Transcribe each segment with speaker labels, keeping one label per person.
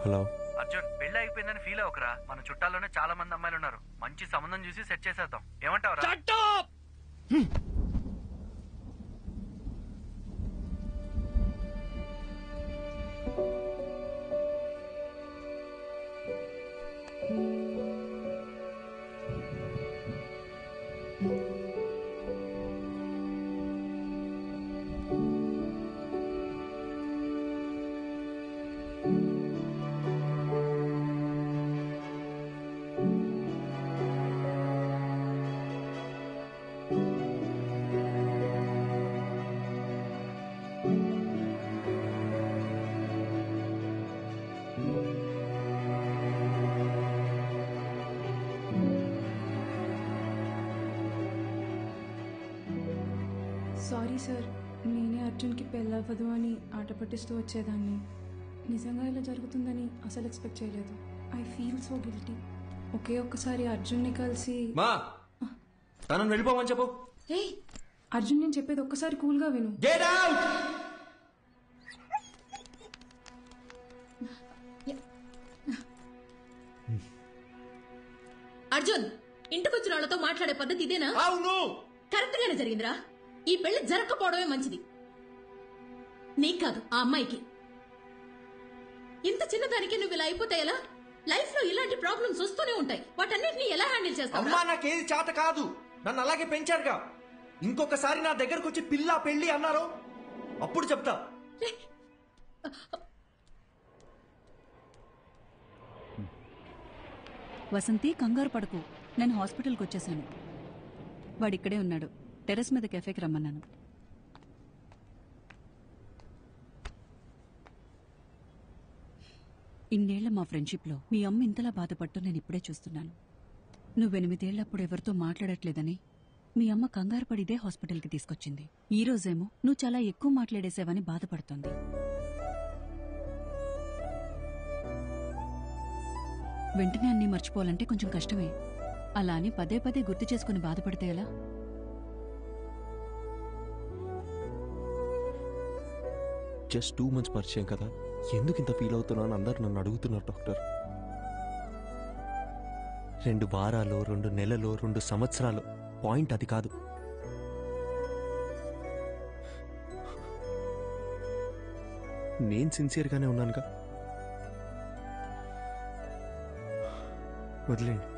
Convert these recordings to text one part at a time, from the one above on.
Speaker 1: Hello
Speaker 2: Arjun, పెళ్లి అయిపోయిందని feel అవ్వకరా. మన చుట్టాల్లోనే చాలా మంది అమ్మాయిలు ఉన్నారు. మంచి సంబంధం చూసి సెట్ చేసేద్దాం. ఏమంటావురా?
Speaker 3: సారీ సార్, నేనే అర్జున్కి పెళ్ళవ్వదు అని ఆట పట్టిస్తూ వచ్చేదాన్ని. నిజంగా ఇలా జరుగుతుందని అసలు ఎక్స్పెక్ట్ చేయలేదు. I feel so guilty. ఒకే ఒక్కసారి అర్జున్ని కలిసి
Speaker 1: మా తనని వెళ్ళిపోమని చెప్పు.
Speaker 3: అర్జున్, నేను చెప్పేది ఒక్కసారి కూల్గా విను.
Speaker 1: Get out.
Speaker 4: అర్జున్, ఇంటికొచ్చిన వాళ్ళతో మాట్లాడే పద్ధతి ఇదేనా?
Speaker 1: అవును,
Speaker 4: కరెక్ట్ గానే జరిగిందిరా. ఈ పెళ్లి జరగకపోవడమే మంచిది. నీకు కాదు, ఆ అమ్మాయికి. ఇంత చిన్నదానికి నువ్వు ఇలా అయిపోతే ఎలా? లైఫ్ లో ఇలాంటి ప్రాబ్లమ్స్ వస్తూనే ఉంటాయి. వాటన్నిటిని ఎలా హ్యాండిల్ చేస్తావు?
Speaker 1: అమ్మా నాకేది చేత కాదు. నన్ను అలాగే పెంచారుగా. ఇంకొకసారి నా దగ్గరకు వచ్చి పిల్ల పెళ్లి అన్నారు, అప్పుడు చెప్తా.
Speaker 5: వసంతి, కంగారు పడకు. నేను హాస్పిటల్కి వచ్చేసాను. వాడిక్కడే ఉన్నాడు. టెర్రస్ మీద కెఫేకి రమ్మన్నాను. ఇన్నేళ్ల మా ఫ్రెండ్షిప్లో మీ అమ్మ ఇంతలా బాధపట్టు నేను ఇప్పుడే చూస్తున్నాను. నువ్వు 8 ఏళ్లప్పుడు ఎవరితో మాట్లాడట్లేదని మీ అమ్మ కంగారు పడి ఇదే హాస్పిటల్కి తీసుకొచ్చింది. ఈ రోజేమో నువ్వు చాలా ఎక్కువ మాట్లాడేసావని బాధపడుతోంది. వెంటనే అన్నీ మర్చిపోవాలంటే కొంచెం కష్టమే. అలా అని పదే పదే గుర్తు చేసుకుని బాధపడితే ఎలా?
Speaker 1: జస్ట్ 2 months పరిచయం కదా, ఎందుకు ఇంత ఫీల్ అవుతున్నాను అందరు నన్ను అడుగుతున్నారు డాక్టర్. 2 వారాలు, 2 నెలలు, 2 సంవత్సరాలు, పాయింట్ అది కాదు. నేను సిన్సియర్గానే ఉన్నానుగా. వదిలేండి,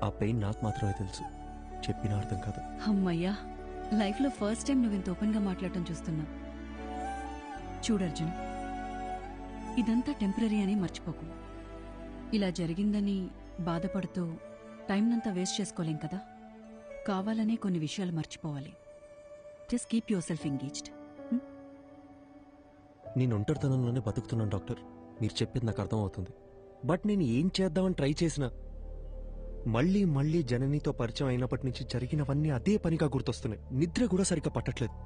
Speaker 1: ఆ పెయిన్ నాకు మాత్రమే తెలుసు, చెప్పిన అర్థం కాదు.
Speaker 5: అమ్మయ్యా, లైఫ్లో ఫస్ట్ టైం నువ్వు ఇంత ఓపెన్గా మాట్లాడటం చూస్తున్నా. చూడర్జున్, ఇదంతా టెంపరీ అని మర్చిపోకు. ఇలా జరిగిందని బాధపడుతూ టైంనంతా వేస్ట్ చేసుకోలేం కదా. కావాలనే కొన్ని విషయాలు మర్చిపోవాలి. Just keep your self engaged.
Speaker 1: నేను ఒంటరితనంలోనే బతుకుతున్నాను డాక్టర్, మీరు చెప్పేది నాకు అర్థం అవుతుంది. బట్ నేను ఏం చేద్దామని ట్రై చేసినా మళ్ళీ మళ్ళీ జననితో పరిచయం అయినప్పటి నుంచి జరిగినవన్నీ అదే పనిగా గుర్తొస్తున్నాయి. నిద్ర కూడా సరిగ్గా పట్టట్లేదు.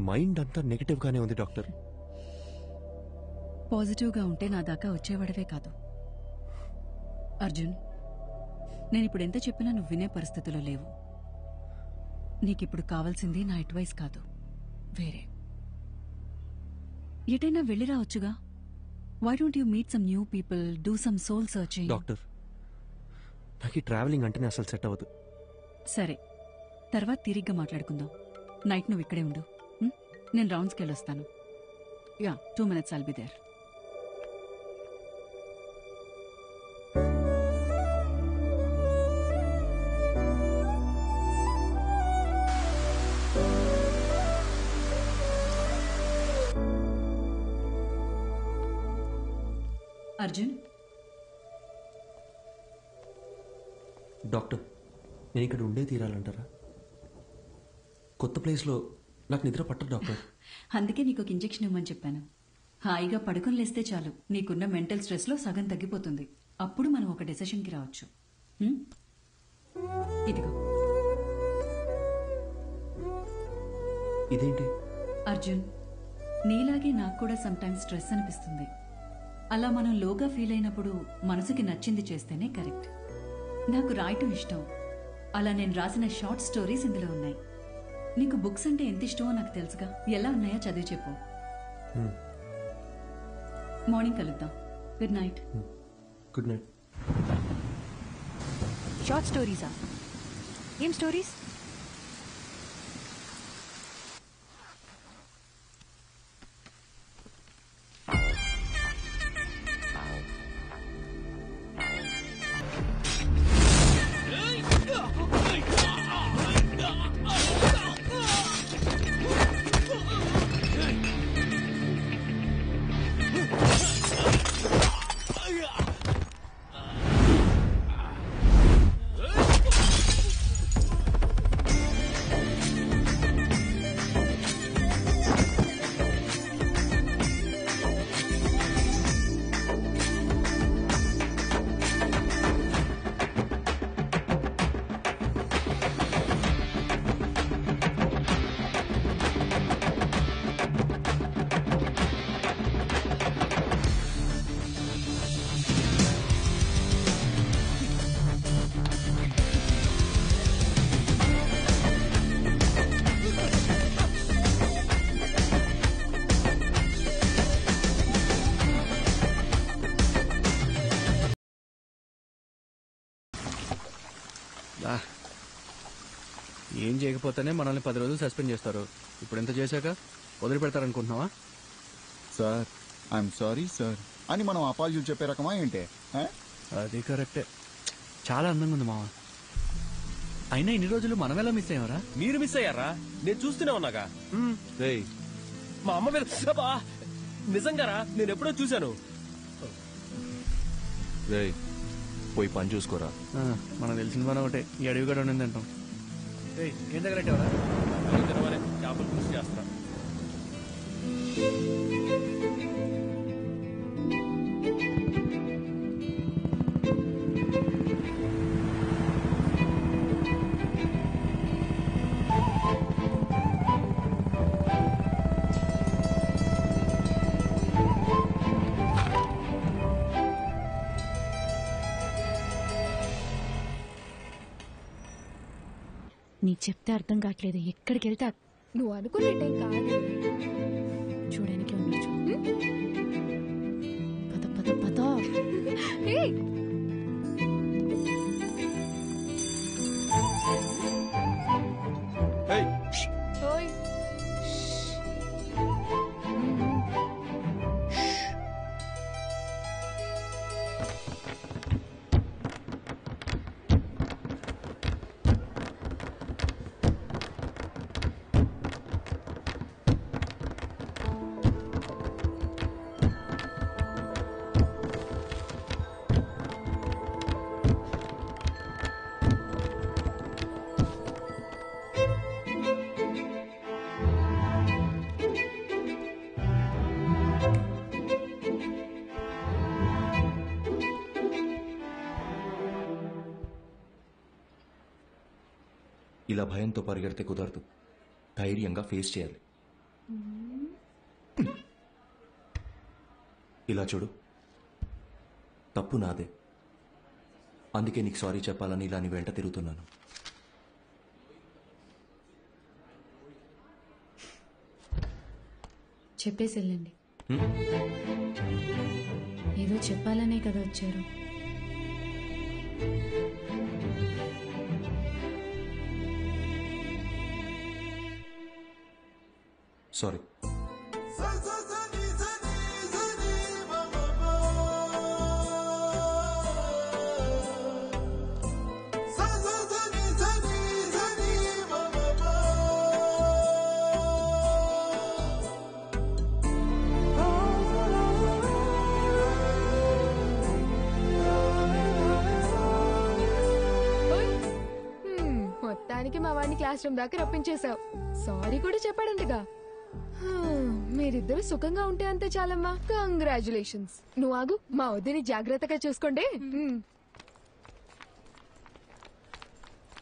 Speaker 1: మైండ్ అంతా నెగటివ్ గానే ఉంది డాక్టర్.
Speaker 5: పాజిటివ్గా ఉంటే నా దాకా వచ్చేవాడవే కాదు. అర్జున్, నేనిప్పుడు ఎంత చెప్పినా నువ్వు వినే పరిస్థితిలో లేవు. నీకిప్పుడు కావాల్సింది నా అడ్వైస్ కాదు, వేరే. ఎటైనా వెళ్ళి రావచ్చుగా. Why don't you meet some new people, do some soul searching?
Speaker 1: Doctor, నాకు ఈ ట్రావెలింగ్ అంటేనే అసలు సెట్ అవ్వదు.
Speaker 5: సరే, తర్వాత తీరిగ్గా మాట్లాడుకుందాం. నైట్ నువ్వు ఇక్కడే ఉండు. నేను రౌండ్స్కి వెళ్ళొస్తాను. Yeah, 2 minutes I'll be there. Arjun,
Speaker 1: doctor, నేను ఇక్కడ ఉండే తీరాలంటారా? కొత్త ప్లేస్లో నాకు నిద్ర పట్టదు డాక్టర్.
Speaker 5: అందుకే నీకు ఒక ఇంజెక్షన్ ఇవ్వమని చెప్పాను. హాయిగా పడుకొని లేస్తే చాలు, నీకున్న మెంటల్ స్ట్రెస్లో సగం తగ్గిపోతుంది. అప్పుడు మనం ఒక డెసిషన్కి రావచ్చు. ఇదిగో.
Speaker 1: ఇదేంటి?
Speaker 5: అర్జున్, నీలాగే నాకు కూడా సమ్టైమ్స్ స్ట్రెస్ అనిపిస్తుంది. అలా మనం లోగా ఫీల్ అయినప్పుడు మనసుకి నచ్చింది చేస్తేనే కరెక్ట్. నాకు రాయటం ఇష్టం. అలా నేను రాసిన షార్ట్ స్టోరీస్ ఇందులో ఉన్నాయి. నీకు బుక్స్ అంటే ఎంత ఇష్టమో నాకు తెలుసుగా. ఎలా ఉన్నాయో చదివి చెప్పు. మార్నింగ్ కలుద్దాం. Good night.
Speaker 1: Good night.
Speaker 6: Short స్టోరీసా? ఏం స్టోరీస్?
Speaker 2: ఏం చేయకపోతేనే మనల్ని 10 రోజులు సస్పెండ్ చేస్తారు. ఇప్పుడు ఎంత చేశాక వదిలిపెడతారనుకుంటున్నావా?
Speaker 7: సార్ ఐఎమ్ సారీ సార్ అని మనం అపాలజీలు చెప్పే రకమా ఏంటే?
Speaker 2: అది కరెక్టే. చాలా అందంగా ఉంది మావా. అయినా ఇన్ని రోజులు మనం ఎలా మిస్ అయ్యావరా?
Speaker 8: మీరు మిస్ అయ్యారా? నేను చూస్తూనే ఉన్నాగా. మా అమ్మ మీద నిజంగారా నేను ఎప్పుడో చూశాను.
Speaker 1: పోయి పని చూసుకోరా.
Speaker 2: మనకు తెలిసిన పని ఒకటే, ఈ అడవి కూడా ఉండింది అంటాం. ఏం తగలెట్టావరా?
Speaker 8: తినమని చేపలు పులుసు చేస్తా.
Speaker 6: నీకు చెప్తే అర్థం కావట్లేదు. ఎక్కడికి వెళ్తే
Speaker 9: నువ్వు అనుకున్నట్టేం కాదు.
Speaker 6: చూడడానికి ఉండొచ్చు. పద పద పద.
Speaker 1: ఇలా భయంతో పరిగెడితే కుదరదు. ధైర్యంగా ఫేస్ చేయాలి. ఇలా చూడు, తప్పు నాదే. అందుకే నీకు సారీ చెప్పాలని ఇలా నీ వెంట తిరుగుతున్నాను.
Speaker 6: చెప్పేసి వెళ్ళండి. ఏదో చెప్పాలనే కదా వచ్చారు.
Speaker 1: సారీ.
Speaker 9: మొత్తానికి మా వాడిని క్లాస్ రూమ్ దాకా రప్పించేశావు. సారీ కూడా చెప్పాడంటగా. మీరిద్దరు సుఖంగా ఉంటే అంతే చాలమ్మా. కంగ్రాచులేషన్స్. నువ్వు ఆగు, మా వద్దని జాగ్రత్తగా చూసుకోండి.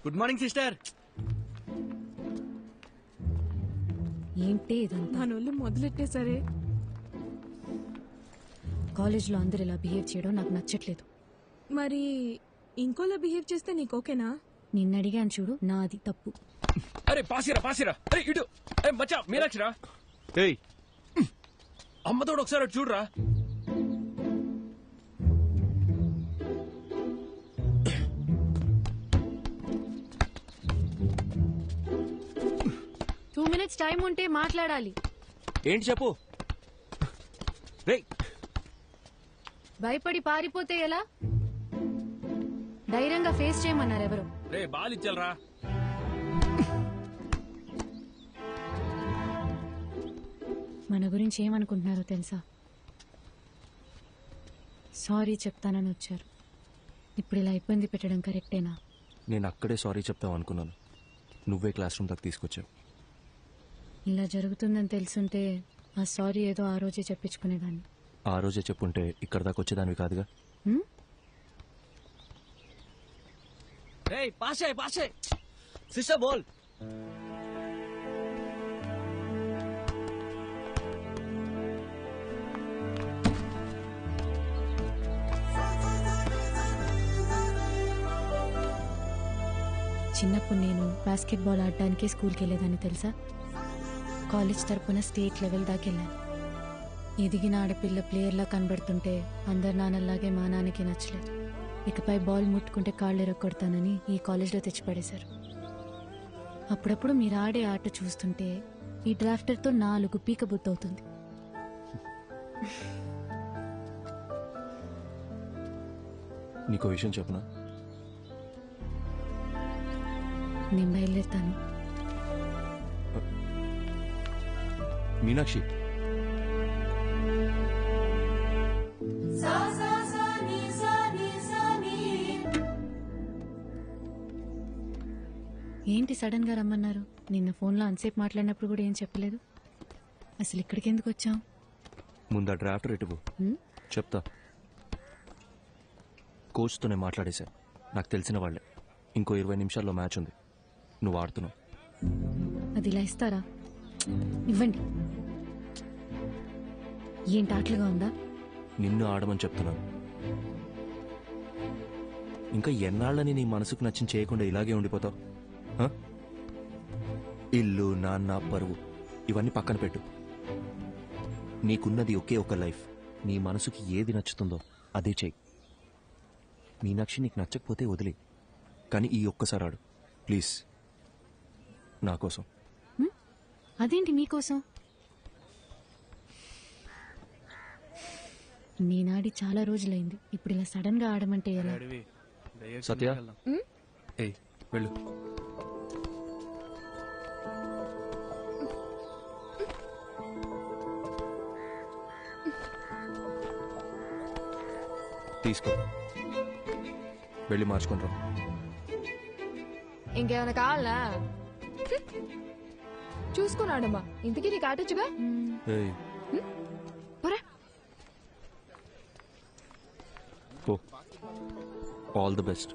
Speaker 2: Good morning sister.
Speaker 6: ఏంటి ఇదంతా?
Speaker 3: మనోళ్ళు మొదలెట్టేసరే.
Speaker 6: కాలేజ్లో అందరు ఇలా బిహేవ్ చేయడం నాకు నచ్చట్లేదు.
Speaker 3: మరి ఇంకోలా బిహేవ్ చేస్తే నీకు ఓకేనా?
Speaker 6: నిన్ను అడిగాను చూడు, నాది తప్పు.
Speaker 8: అరే పాసిరా పాసిరా. అరే ఇటు. మచ్చా మీనాక్షిరా. అమ్మతోడు ఒకసారి అటు చూడరా.
Speaker 6: టూ మినిట్స్ టైం ఉంటే మాట్లాడాలి.
Speaker 2: ఏంటి చెప్పు. రేయ్
Speaker 6: భయపడి పారిపోతే ఎలా? ధైర్యంగా ఫేస్ చేయమన్నారు ఎవరు?
Speaker 8: రే బాల్ ఇచ్చాలరా.
Speaker 6: మన గురించి ఏమనుకుంటున్నారో తెలుసా? సారీ చెప్తానని వచ్చారు. ఇప్పుడు ఇలా ఇబ్బంది పెట్టడం కరెక్టేనా?
Speaker 2: నేను అక్కడే సారీ చెప్తావు అనుకున్నాను. నువ్వే క్లాస్ రూమ్ దాకా తీసుకొచ్చావు.
Speaker 6: ఇలా జరుగుతుందని తెలుసుంటే ఆ సారీ ఏదో ఆ రోజే చెప్పించుకునేదాన్ని.
Speaker 2: ఆ రోజే చెప్పుంటే ఇక్కడ దాకా వచ్చేదానివి కాదుగా.
Speaker 6: హ్మ్?
Speaker 2: పాసే సిస్టర్ బోల్.
Speaker 6: చిన్నప్పుడు నేను బాస్కెట్బాల్ ఆడడానికి స్కూల్కి వెళ్ళేదాన్ని తెలుసా? కాలేజ్ తరపున స్టేట్ లెవెల్ దాకా వెళ్ళాను. ఎదిగిన ఆడపిల్ల ప్లేయర్లా కనబడుతుంటే అందరు నాన్నలాగే మా నాన్నకి నచ్చలేదు. ఇకపై బాల్ ముట్టుకుంటే కాళ్ళు ఎరగొడతానని ఈ కాలేజ్లో తెచ్చిపడేశారు. అప్పుడప్పుడు మీరు ఆడే ఆట చూస్తుంటే ఈ డ్రాఫ్టర్తో 4 పీక బుద్ధవుతుంది.
Speaker 2: నీకో విషయం చెప్పనా?
Speaker 6: నేను బయలుదేరుతాను.
Speaker 2: మీనాక్షి,
Speaker 6: ఏంటి సడన్ గా రమ్మన్నారు? నిన్న ఫోన్లో అంతసేపు మాట్లాడినప్పుడు కూడా ఏం చెప్పలేదు. అసలు ఇక్కడికి ఎందుకు వచ్చాం?
Speaker 2: ముందు ఆ డ్రాఫ్టర్ ఎటువు చెప్తా. కోచ్తో నేను మాట్లాడేశా. నాకు తెలిసిన వాళ్ళే. ఇంకో 20 నిమిషాల్లో మ్యాచ్ ఉంది. నువ్వు ఆడుతున్నావు.
Speaker 6: అది ఇలా ఇస్తారా? ఇవ్వండి. ఏంటి ఆటలుగా ఉందా?
Speaker 2: నిన్ను ఆడమని చెప్తున్నాను. ఇంకా ఎన్నాళ్ళని నీ మనసుకు నచ్చిన చేయకుండా ఇలాగే ఉండిపోతావు? ఇల్లు, నాన్న, పరువు ఇవన్నీ పక్కన పెట్టు. నీకున్నది ఒకే ఒక లైఫ్. నీ మనసుకి ఏది నచ్చుతుందో అదే చెయ్యి. మీనాక్షి, నీకు నచ్చకపోతే వదిలే. కానీ ఈ ఒక్కసారి ఆడు ప్లీజ్, నా కోసం.
Speaker 6: అదేంటి మీకోసం? నేనాడి చాలా రోజులైంది. ఇప్పుడు ఇలా సడన్ గా ఆడమంటే ఎలా?
Speaker 2: సత్య, ఏయ్ వెళ్ళు. తీసుకో, వెళ్ళి మార్చుకుని రా.
Speaker 9: ఇంకేమైనా కావాలా? చూసుకున్నాడమ్మా. ఇంతకీ నీకు ఆటొచ్చుగా?
Speaker 2: ఏయ్
Speaker 9: పోరా.
Speaker 2: పో. All the best.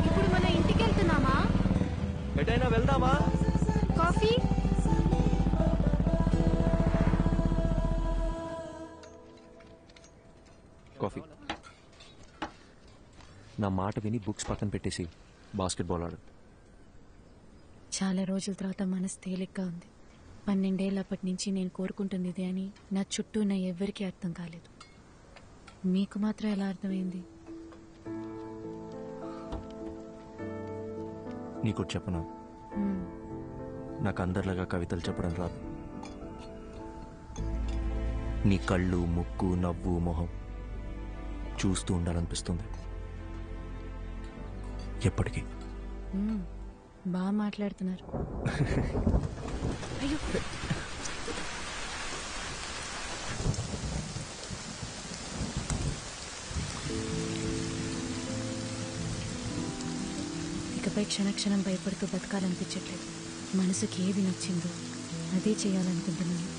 Speaker 6: ఇప్పుడు మన ఇంటికి వెళ్తున్నామా?
Speaker 2: ఎటైనా వెళ్దామా?
Speaker 6: కాఫీ?
Speaker 2: కాఫీ. నా మాట విని బుక్స్ పక్కన పెట్టేసి బాస్కెట్బాల్ ఆడు.
Speaker 6: చాలా రోజుల తర్వాత మనసు తేలిగ్గా ఉంది. 12 ఏళ్ళప్పటి నుంచి నేను కోరుకుంటుంది ఇదే అని నా చుట్టూ ఉన్న ఎవ్వరికీ అర్థం కాలేదు. మీకు మాత్రం ఎలా అర్థమైంది?
Speaker 2: నీకు చెప్పనా, నాకు అందరిలాగా కవితలు చెప్పడం రాదు. నీ కళ్ళు, ముక్కు, నవ్వు, మొహం చూస్తూ ఉండాలనిపిస్తుంది ఎప్పటికీ.
Speaker 6: బాగా మాట్లాడుతున్నారు. అయ్యో, ఇకపై క్షణక్షణం భయపడుతూ బతకాలనిపించట్లేదు. మనసుకి ఏది నచ్చిందో అదే చేయాలనుకుంటున్నాను.